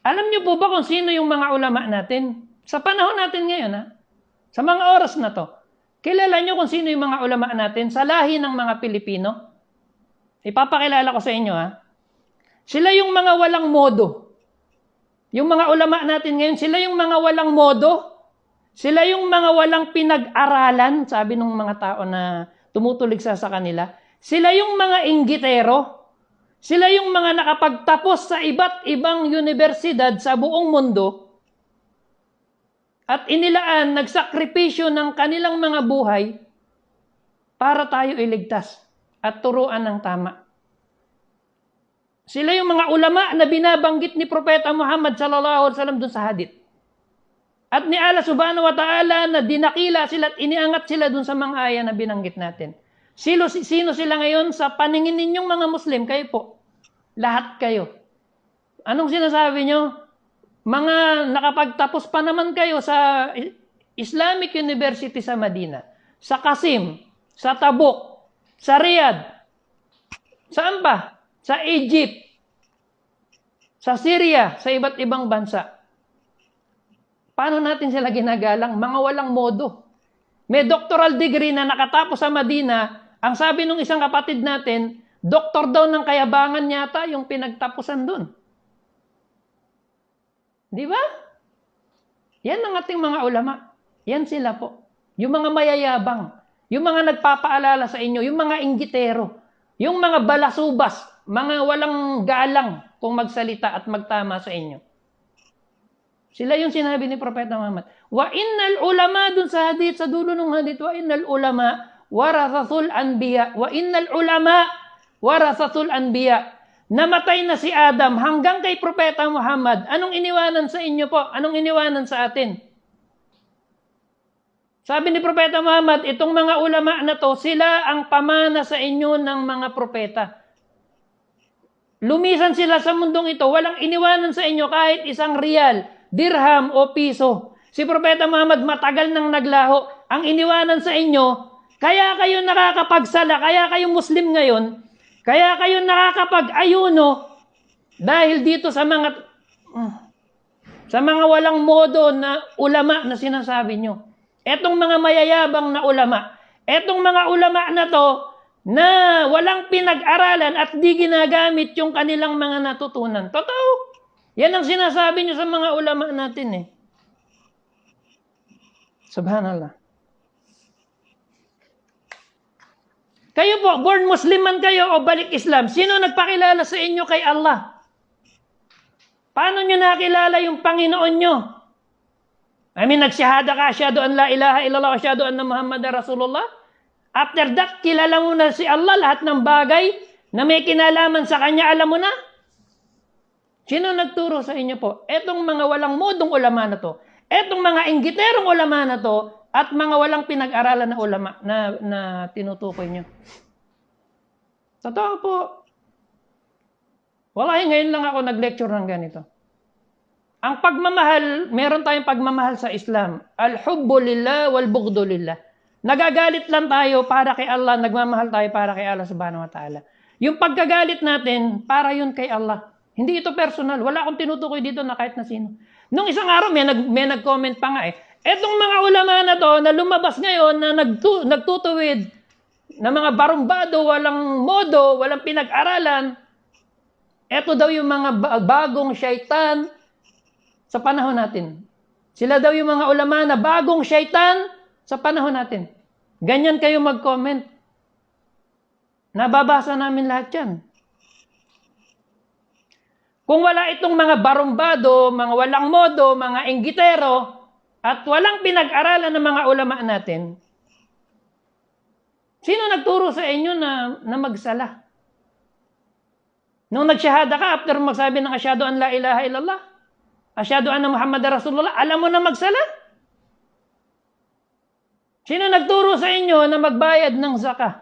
Alam niyo po ba kung sino yung mga ulama natin? Sa panahon natin ngayon, sa mga oras na to, kilala niyo kung sino yung mga ulama natin sa lahi ng mga Pilipino? Ipapakilala ko sa inyo, Sila yung mga walang modo. Yung mga ulama natin ngayon, sila yung mga walang modo. Sila yung mga walang pinag-aralan, sabi ng mga tao na tumutuligsa sa kanila. Sila yung mga inggitero. Sila yung mga nakapagtapos sa iba't ibang universidad sa buong mundo at inilaan, nagsakripisyo ng kanilang mga buhay para tayo iligtas at turuan ng tama. Sila yung mga ulama na binabanggit ni Propeta Muhammad sallallahu alaihi wasallam dun sa hadith. At ni Allah subhanahu wa ta'ala na dinakila sila at iniangat sila dun sa mga aya na binanggit natin. Sino sila ngayon sa paningin ninyong mga Muslim? Kayo po. Lahat kayo. Anong sinasabi nyo? Mga nakapagtapos pa naman kayo sa Islamic University sa Madina, sa Qasim, sa Tabuk, sa Riyadh, saan pa? Sa Egypt, sa Syria, sa iba't ibang bansa. Paano natin sila ginagalang? Mga walang modo. May doctoral degree na nakatapos sa Madina, ang sabi ng isang kapatid natin, doktor daw ng kayabangan yata yung pinagtapusan doon. Di ba? Yan ang ating mga ulama. Yan sila po. Yung mga mayayabang, yung mga nagpapaalala sa inyo, yung mga inggitero, yung mga balasubas, mga walang galang kung magsalita at magtama sa inyo. Sila yung sinabi ni Propeta Muhammad. Wa innal ulama dun sa hadith, sa dulo ng hadith, wa innal ulama warathatul anbiya. Wa innal ulama warathatul anbiya. Namatay na si Adam hanggang kay Propeta Muhammad. Anong iniwanan sa inyo po? Anong iniwanan sa atin? Sabi ni Propeta Muhammad, itong mga ulama na to, sila ang pamana sa inyo ng mga propeta. Lumisan sila sa mundong ito, walang iniwanan sa inyo kahit isang riyal, dirham o piso. Si Propeta Muhammad matagal nang naglaho. Ang iniwanan sa inyo, kaya kayo nakakapagsala, kaya kayo Muslim ngayon, kaya kayo nakakapag-ayuno dahil dito sa mga walang modo na ulama na sinasabi nyo. Etong mga mayayabang na ulama, etong mga ulama na to na walang pinag-aralan at di ginagamit yung kanilang mga natutunan. Totoo. Yan ang sinasabi nyo sa mga ulama natin Subhanallah. Kayo po, born Muslim man kayo o balik Islam, sino nagpakilala sa inyo kay Allah? Paano nyo nakilala yung Panginoon nyo? Nagsyahada ka, asyhadu an la ilaha illallah, asyhadu anna Muhammadar Rasulullah. After that, kilala mo na si Allah, lahat ng bagay na may kinalaman sa Kanya, alam mo na? Sino nagturo sa inyo po? Etong mga walang modong ulama na to, etong mga inggiterong ulama na to, at mga walang pinag-aralan na ulama na tinutukoy nyo. Totoo po. Wallahi, ngayon lang ako nag-lecture ng ganito. Ang pagmamahal, meron tayong pagmamahal sa Islam. Al-hubbu lillah wal-bughdu lillah. Nagagalit lang tayo para kay Allah, nagmamahal tayo para kay Allah subhanahu wa ta'ala. Yung pagkagalit natin, para yun kay Allah. Hindi ito personal. Wala akong tinutukoy dito na kahit na sino. Nung isang araw, may nag-comment pa nga etong mga ulama na to, na lumabas ngayon, na nagtutuwid, na mga barumbado, walang modo, walang pinag-aralan, eto daw yung mga bagong syaitan sa panahon natin. Sila daw yung mga ulama na bagong syaitan sa panahon natin. Ganyan kayo mag-comment. Nababasa namin lahat yan. Kung wala itong mga barumbado, mga walang modo, mga inggitero, at walang pinag-aralan ng mga ulama natin, sino nagturo sa inyo na magsala? Nung nagsyahada ka, after magsabi ng asyhadu an la ilaha illallah, asyhadu anna Muhammadar Rasulullah, alam mo na magsala? Sino nagturo sa inyo na magbayad ng zakah?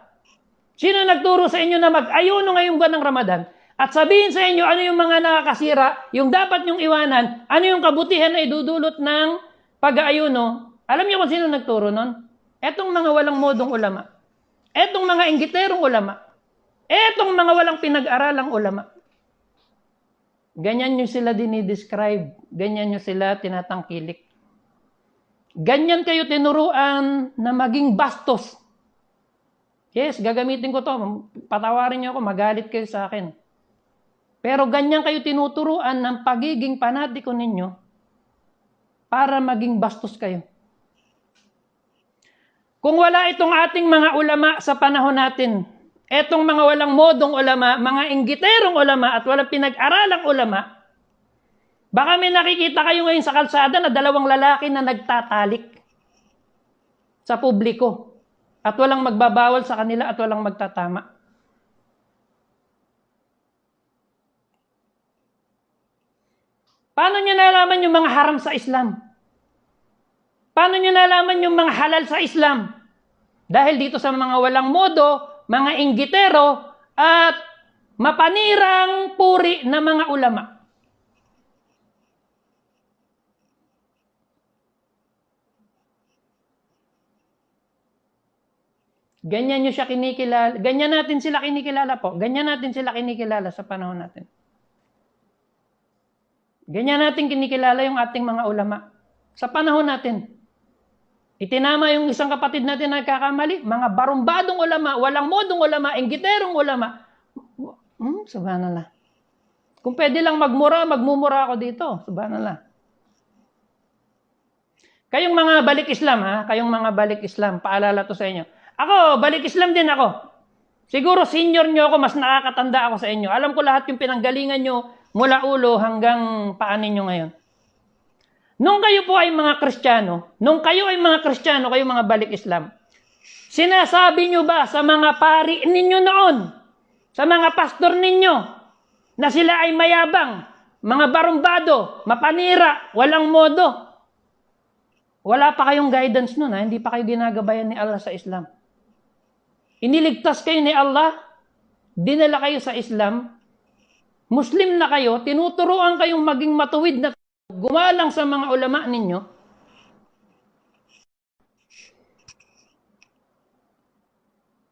Sino nagturo sa inyo na mag-ayuno ngayong buwan ng Ramadan? At sabihin sa inyo, ano yung mga nakakasira, yung dapat nyong iwanan, ano yung kabutihan na idudulot ng pag-aayuno? Alam niyo kung sino nagturo nun? Etong mga walang modong ulama. Etong mga inggiterong ulama. Etong mga walang pinag-aralang ulama. Ganyan nyo sila dinidescribe. Ganyan nyo sila tinatangkilik. Ganyan kayo tinuruan na maging bastos. Yes, gagamitin ko to. Patawarin nyo ako, magalit kayo sa akin. Pero ganyan kayo tinuturuan ng pagiging panatiko ninyo para maging bastos kayo. Kung wala itong ating mga ulama sa panahon natin, etong mga walang modong ulama, mga inggiterong ulama at walang pinag-aralang ulama, baka may nakikita kayo ngayon sa kalsada na dalawang lalaki na nagtatalik sa publiko at walang magbabawal sa kanila at walang magtatama. Paano nyo nalaman yung mga haram sa Islam? Paano nyo nalaman yung mga halal sa Islam? Dahil dito sa mga walang modo, mga inggitero, at mapanirang puri na mga ulama. Ganyan nyo siya kinikilala. Ganyan natin sila kinikilala po. Ganyan natin sila kinikilala sa panahon natin. Ganyan natin kinikilala yung ating mga ulama. Sa panahon natin. Itinama yung isang kapatid natin na nagkakamali. Mga barumbadong ulama, walang modong ulama, inggiterong ulama. Subhanallah. Kung pwede lang magmumura ako dito. Subhanallah. Kayong mga balik Islam, ha? Kayong mga balik Islam, paalala to sa inyo. Ako, balik Islam din ako. Siguro senior nyo ako, mas nakakatanda ako sa inyo. Alam ko lahat yung pinanggalingan nyo mula ulo hanggang paan ninyo ngayon. Nung kayo po ay mga Kristiyano, kayo mga balik Islam, sinasabi nyo ba sa mga pari ninyo noon, sa mga pastor ninyo, na sila ay mayabang, mga barumbado, mapanira, walang modo? Wala pa kayong guidance nun, ha? Hindi pa kayo ginagabayan ni Allah sa Islam. Iniligtas kayo ni Allah, dinala kayo sa Islam, Muslim na kayo, tinuturuan kayong maging matuwid na gumalang sa mga ulama ninyo.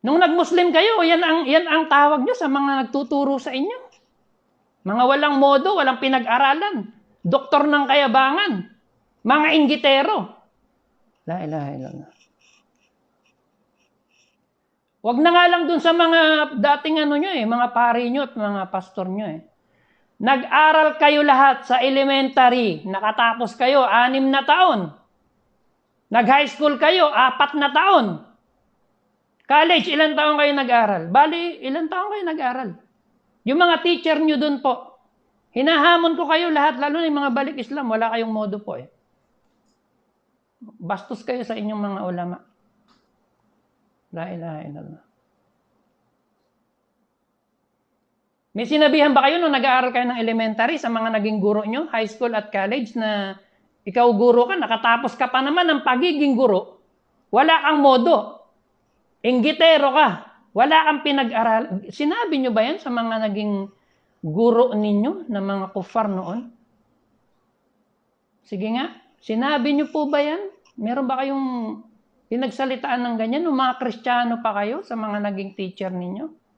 Nung nag-Muslim kayo, yan ang tawag nyo sa mga nagtuturo sa inyo. Mga walang modo, walang pinag-aralan, doktor ng kayabangan, mga inggitero. La ilaha illallah. Wag na nga lang dun sa mga dating mga pari nyo at mga pastor nyo eh. Nag-aral kayo lahat sa elementary, nakatapos kayo 6 na taon. Nag-high school kayo 4 na taon. College, ilang taon kayo nag-aral? Bali, ilang taon kayo nag-aral? Yung mga teacher nyo dun po, hinahamon ko kayo lahat, lalo na yung mga balik Islam, wala kayong modo po eh. Bastos kayo sa inyong mga ulama. La ilaha illallah. May sinabihan ba kayo nung nag-aaral kayo ng elementary sa mga naging guro nyo, high school at college, na ikaw guro ka, nakatapos ka pa naman ng pagiging guro, wala kang modo, inggitero ka, wala kang pinag-aral. Sinabi nyo ba yan sa mga naging guro ninyo na mga kufar noon? Sige nga, sinabi nyo po ba yan? Meron ba kayong pinagsalitaan ng ganyan nung mga Kristiyano pa kayo sa mga naging teacher ninyo?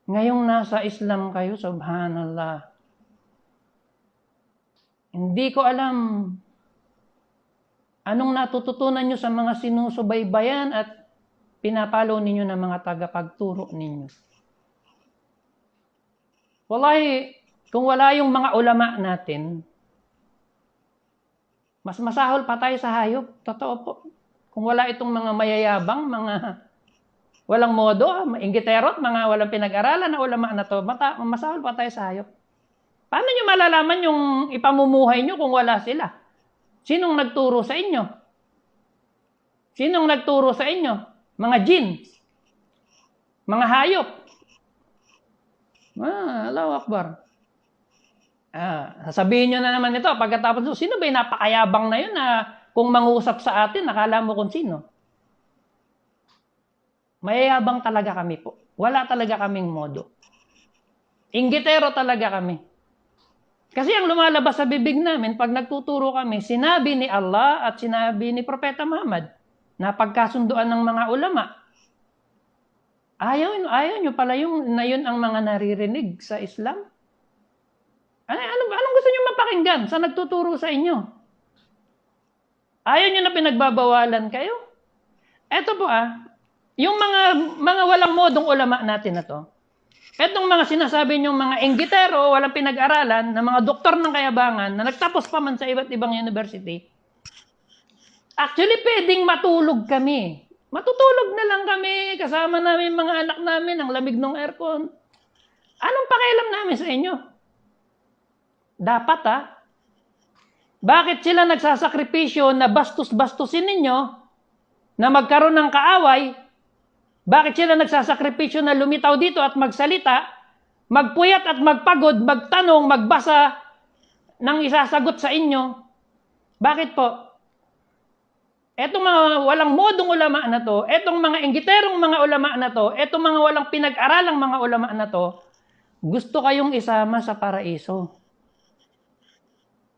Ngayong nasa Islam kayo, subhanallah. Hindi ko alam anong natututunan nyo sa mga sinusubaybayan at pinapalo ninyo ng mga tagapagturo ninyo. Wallahi, kung wala yung mga ulama natin, mas masahol pa tayo sa hayop. Totoo po. Kung wala itong mga mayayabang, mga walang modo, inggiterot, mga walang pinag-aralan na ulama na to, masahol pa tayo sa hayop. Paano nyo malalaman yung ipamumuhay nyo kung wala sila? Sinong nagturo sa inyo? Sinong nagturo sa inyo? Mga jinn. Mga hayop. Allahu Akbar. Sasabihin nyo na naman ito, pagkatapos, sino ba yung napakayabang na yun na kung mangusap sa atin, nakala mo kung sino? Mayayabang talaga kami po. Wala talaga kaming modo. Inggitero talaga kami. Kasi ang lumalabas sa bibig namin, pag nagtuturo kami, sinabi ni Allah at sinabi ni Propeta Muhammad na pagkasunduan ng mga ulama. Ayaw nyo pala yung na yun ang mga naririnig sa Islam. pakinggan sa nagtuturo sa inyo. Ayaw nyo na pinagbabawalan kayo? Eto po yung mga walang modong ulama natin na to, etong mga sinasabi nyong mga inggitero, walang pinag-aralan, na mga doktor ng kayabangan, na nagtapos pa man sa iba't ibang university, actually, pwedeng matulog kami. Matutulog na lang kami, kasama namin mga anak namin, ang lamig ng aircon. Anong pakialam namin sa inyo? Dapat bakit sila nagsasakripisyo na bastos-bastusin ninyo, na magkaroon ng kaaway? Bakit sila nagsasakripisyo na lumitaw dito at magsalita, magpuyat at magpagod, magtanong, magbasa ng isasagot sa inyo? Bakit po? Etong mga walang modong ulama na to, etong mga inggiterong mga ulama na to, etong mga walang pinag-aralang mga ulama na to, gusto kayong isama sa paraiso.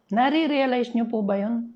Nare-realize nyo po ba yun?